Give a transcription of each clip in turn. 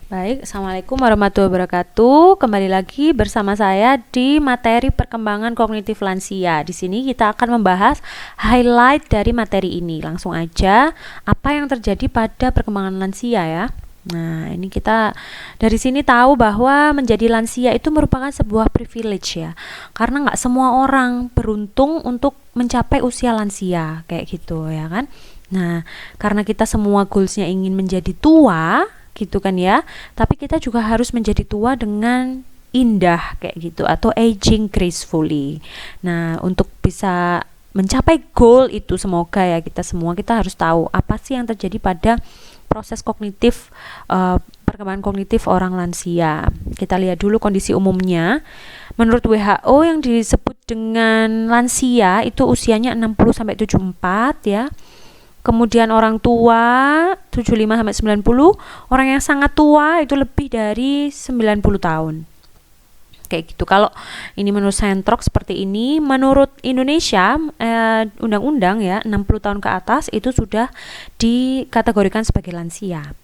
Baik, Assalamualaikum warahmatullahi wabarakatuh. Kembali lagi bersama saya di materi perkembangan kognitif lansia. Di sini kita akan membahas highlight dari materi ini. Langsung aja, apa yang terjadi pada perkembangan lansia ya. Nah, ini kita dari sini tahu bahwa menjadi lansia itu merupakan sebuah privilege ya. Karena nggak semua orang beruntung untuk mencapai usia lansia kayak gitu ya kan. Nah, karena kita semua goalsnya ingin menjadi tua gitu kan ya, tapi kita juga harus menjadi tua dengan indah kayak gitu atau aging gracefully. Nah, untuk bisa mencapai goal itu semoga ya kita harus tahu apa sih yang terjadi pada proses kognitif, perkembangan kognitif orang lansia. Kita lihat dulu kondisi umumnya. Menurut WHO yang disebut dengan lansia itu usianya 60 sampai 74 ya. Kemudian orang tua 75 sampai 90, orang yang sangat tua itu lebih dari 90 tahun. Kayak gitu. Kalau ini menurut Sentrok seperti ini, menurut Indonesia undang-undang ya 60 tahun ke atas itu sudah dikategorikan sebagai lansia.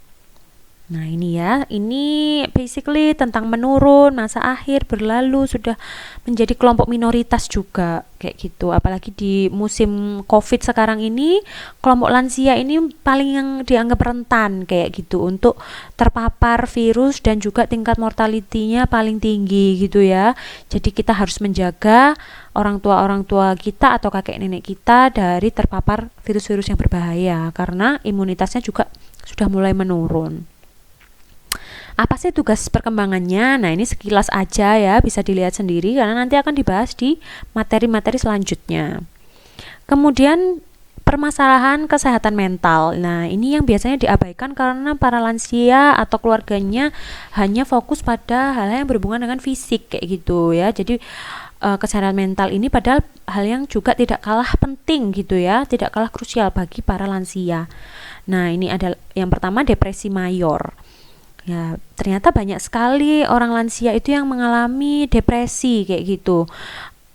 Nah ini ya, ini basically tentang menurun, masa akhir, berlalu, sudah menjadi kelompok minoritas juga kayak gitu. Apalagi di musim COVID sekarang ini, kelompok lansia ini paling yang dianggap rentan kayak gitu untuk terpapar virus dan juga tingkat mortality-nya paling tinggi gitu ya. Jadi kita harus menjaga orang tua kita atau kakek nenek kita dari terpapar virus-virus yang berbahaya karena imunitasnya juga sudah mulai menurun. Apa sih tugas perkembangannya? Nah, ini sekilas aja ya, bisa dilihat sendiri karena nanti akan dibahas di materi-materi selanjutnya. Kemudian permasalahan kesehatan mental. Nah, ini yang biasanya diabaikan karena para lansia atau keluarganya hanya fokus pada hal-hal yang berhubungan dengan fisik kayak gitu ya. Jadi kesehatan mental ini padahal hal yang juga tidak kalah penting gitu ya, tidak kalah krusial bagi para lansia. Nah, ini ada yang pertama depresi mayor. Ya, ternyata banyak sekali orang lansia itu yang mengalami depresi kayak gitu.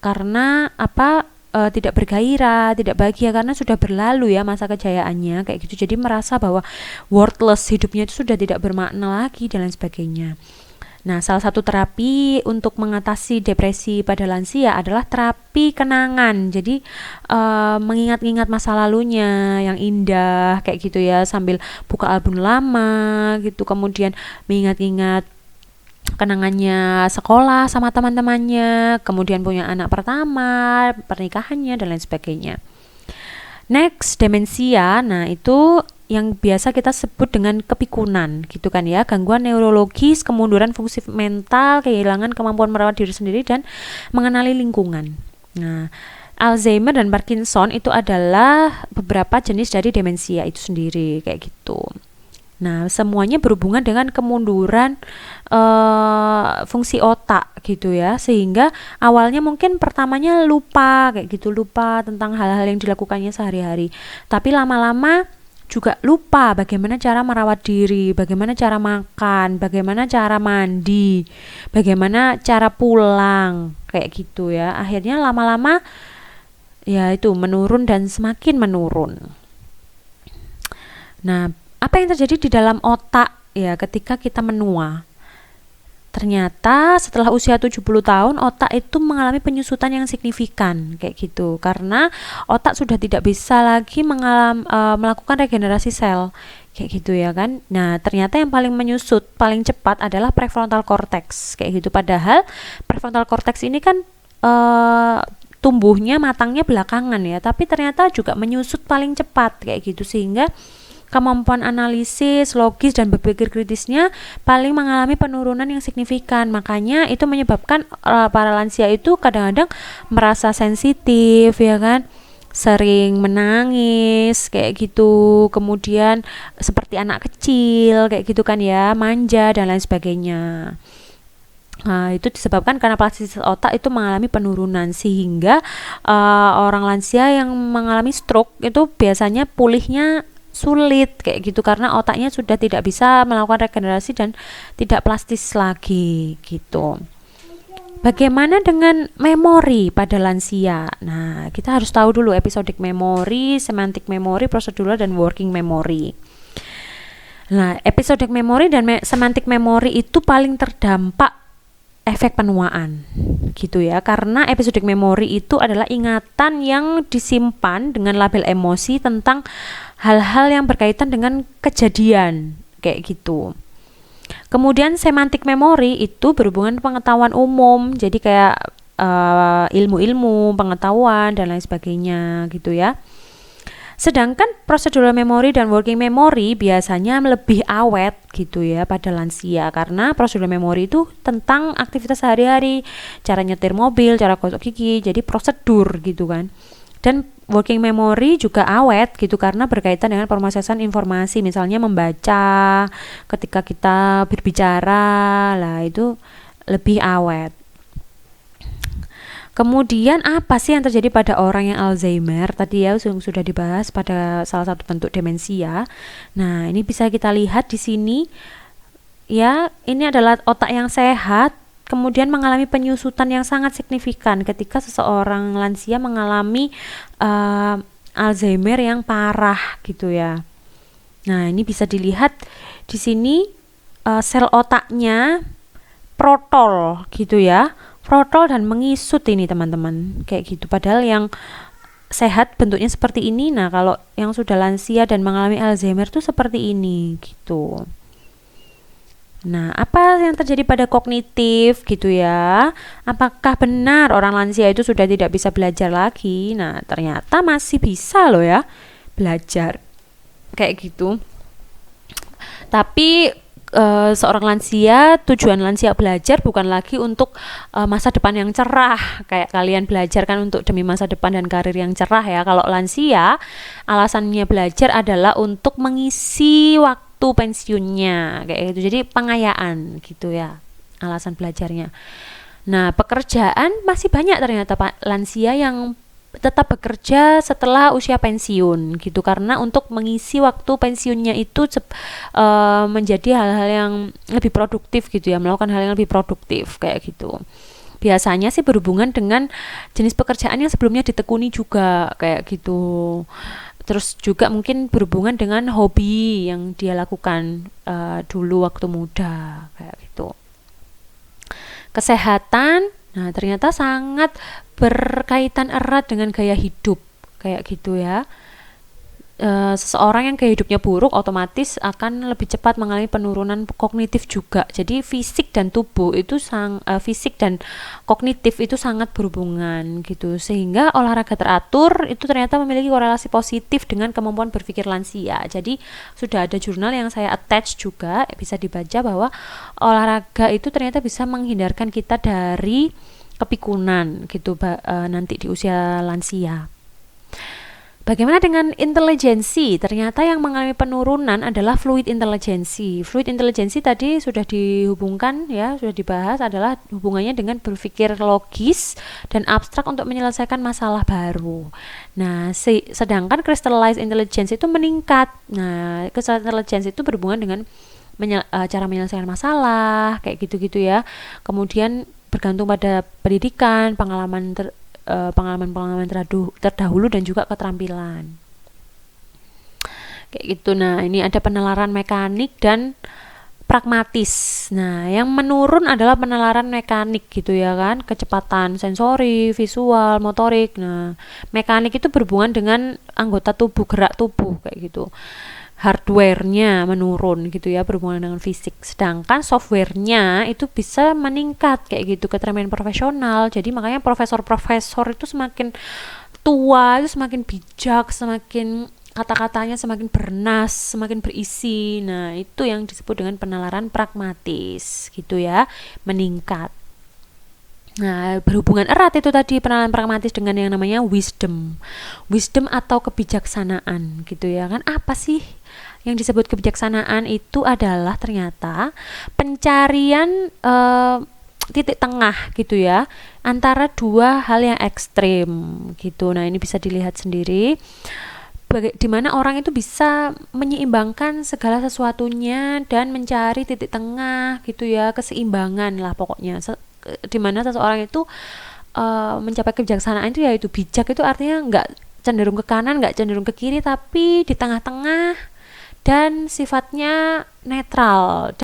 Karena apa? Tidak bergairah, tidak bahagia karena sudah berlalu ya masa kejayaannya kayak gitu. Jadi merasa bahwa worthless, hidupnya itu sudah tidak bermakna lagi dan lain sebagainya. Nah, salah satu terapi untuk mengatasi depresi pada lansia adalah terapi kenangan. Jadi mengingat-ingat masa lalunya yang indah kayak gitu ya, sambil buka album lama gitu, kemudian mengingat-ingat kenangannya sekolah sama teman-temannya, kemudian punya anak pertama, pernikahannya dan lain sebagainya. Next, demensia. Nah, itu yang biasa kita sebut dengan kepikunan gitu kan ya, gangguan neurologis, kemunduran fungsi mental, kehilangan kemampuan merawat diri sendiri dan mengenali lingkungan. Nah, Alzheimer dan Parkinson itu adalah beberapa jenis dari demensia itu sendiri kayak gitu. Nah, semuanya berhubungan dengan kemunduran fungsi otak gitu ya, sehingga awalnya mungkin pertamanya lupa kayak gitu, lupa tentang hal-hal yang dilakukannya sehari-hari, tapi lama-lama juga lupa bagaimana cara merawat diri, bagaimana cara makan, bagaimana cara mandi, bagaimana cara pulang kayak gitu ya. Akhirnya lama-lama ya itu menurun dan semakin menurun. Nah, apa yang terjadi di dalam otak ya ketika kita menua? Ternyata setelah usia 70 tahun otak itu mengalami penyusutan yang signifikan kayak gitu, karena otak sudah tidak bisa lagi melakukan regenerasi sel kayak gitu ya kan. Nah, ternyata yang paling menyusut paling cepat adalah prefrontal cortex kayak gitu, padahal prefrontal cortex ini kan tumbuhnya matangnya belakangan ya, tapi ternyata juga menyusut paling cepat kayak gitu, sehingga kemampuan analisis, logis, dan berpikir kritisnya paling mengalami penurunan yang signifikan. Makanya itu menyebabkan para lansia itu kadang-kadang merasa sensitif ya kan, sering menangis kayak gitu, kemudian seperti anak kecil kayak gitu kan ya, manja dan lain sebagainya. Nah, itu disebabkan karena plastisitas otak itu mengalami penurunan, sehingga orang lansia yang mengalami stroke itu biasanya pulihnya sulit kayak gitu karena otaknya sudah tidak bisa melakukan regenerasi dan tidak plastis lagi gitu. Bagaimana dengan memori pada lansia? Nah, kita harus tahu dulu episodic memory, semantic memory, procedural dan working memory. Nah, episodic memory dan semantic memory itu paling terdampak efek penuaan gitu ya, karena episodic memory itu adalah ingatan yang disimpan dengan label emosi tentang hal-hal yang berkaitan dengan kejadian kayak gitu. Kemudian semantic memory itu berhubungan pengetahuan umum, jadi kayak ilmu-ilmu, pengetahuan dan lain sebagainya gitu ya. Sedangkan procedural memory dan working memory biasanya lebih awet gitu ya pada lansia, karena procedural memory itu tentang aktivitas sehari-hari, cara nyetir mobil, cara gosok gigi, jadi prosedur gitu kan. Dan working memory juga awet gitu karena berkaitan dengan pemrosesan informasi, misalnya membaca ketika kita berbicara, lah itu lebih awet. Kemudian apa sih yang terjadi pada orang yang Alzheimer? Tadi ya sudah dibahas pada salah satu bentuk demensia. Nah, ini bisa kita lihat di sini ya, ini adalah otak yang sehat kemudian mengalami penyusutan yang sangat signifikan ketika seseorang lansia mengalami Alzheimer yang parah gitu ya. Nah, ini bisa dilihat di sini sel otaknya protol gitu ya, protol dan mengisut ini teman-teman kayak gitu, padahal yang sehat bentuknya seperti ini. Nah, kalau yang sudah lansia dan mengalami Alzheimer tuh seperti ini gitu. Nah, apa yang terjadi pada kognitif gitu ya? Apakah benar orang lansia itu sudah tidak bisa belajar lagi? Nah, ternyata masih bisa loh ya belajar kayak gitu. Tapi seorang lansia, tujuan lansia belajar bukan lagi untuk masa depan yang cerah kayak kalian belajar kan untuk demi masa depan dan karir yang cerah ya. Kalau lansia alasannya belajar adalah untuk mengisi waktu pensiunnya kayak gitu, jadi pengayaan gitu ya alasan belajarnya. Nah, pekerjaan masih banyak ternyata Pak lansia yang tetap bekerja setelah usia pensiun gitu, karena untuk mengisi waktu pensiunnya itu menjadi hal-hal yang lebih produktif gitu ya, melakukan hal yang lebih produktif kayak gitu. Biasanya sih berhubungan dengan jenis pekerjaan yang sebelumnya ditekuni juga kayak gitu. Terus juga mungkin berhubungan dengan hobi yang dia lakukan dulu waktu muda kayak gitu. Kesehatan, nah ternyata sangat berkaitan erat dengan gaya hidup kayak gitu ya. Seseorang yang gaya hidupnya buruk otomatis akan lebih cepat mengalami penurunan kognitif juga. Jadi fisik dan tubuh itu fisik dan kognitif itu sangat berhubungan gitu. Sehingga olahraga teratur itu ternyata memiliki korelasi positif dengan kemampuan berpikir lansia. Jadi sudah ada jurnal yang saya attach juga, bisa dibaca bahwa olahraga itu ternyata bisa menghindarkan kita dari kepikunan gitu nanti di usia lansia. Bagaimana dengan intelijensi? Ternyata yang mengalami penurunan adalah fluid intelijensi. Fluid intelijensi tadi sudah dihubungkan ya, sudah dibahas, adalah hubungannya dengan berpikir logis dan abstrak untuk menyelesaikan masalah baru. Nah, sedangkan crystallized intelligence itu meningkat. Nah, crystallized intelligence itu berhubungan dengan cara menyelesaikan masalah kayak gitu-gitu ya. Kemudian bergantung pada pendidikan, pengalaman terdahulu dan juga keterampilan kayak gitu. Nah, ini ada penalaran mekanik dan pragmatis. Nah, yang menurun adalah penalaran mekanik gitu ya kan, kecepatan sensori, visual, motorik. Nah, mekanik itu berhubungan dengan anggota tubuh, gerak tubuh kayak gitu. Hardware-nya menurun gitu ya, berhubungan dengan fisik. Sedangkan software-nya itu bisa meningkat kayak gitu, keterampilan profesional. Jadi makanya profesor-profesor itu semakin tua itu semakin bijak, semakin kata-katanya semakin bernas, semakin berisi. Nah, itu yang disebut dengan penalaran pragmatis gitu ya, meningkat. Nah, berhubungan erat itu tadi penalaran pragmatis dengan yang namanya wisdom. Wisdom atau kebijaksanaan gitu ya kan. Apa sih yang disebut kebijaksanaan? Itu adalah ternyata pencarian titik tengah gitu ya antara dua hal yang ekstrim gitu. Nah, ini bisa dilihat sendiri di mana orang itu bisa menyeimbangkan segala sesuatunya dan mencari titik tengah gitu ya, keseimbangan lah pokoknya. Di mana seseorang itu mencapai kebijaksanaan itu yaitu bijak itu artinya nggak cenderung ke kanan, nggak cenderung ke kiri, tapi di tengah-tengah dan sifatnya netral.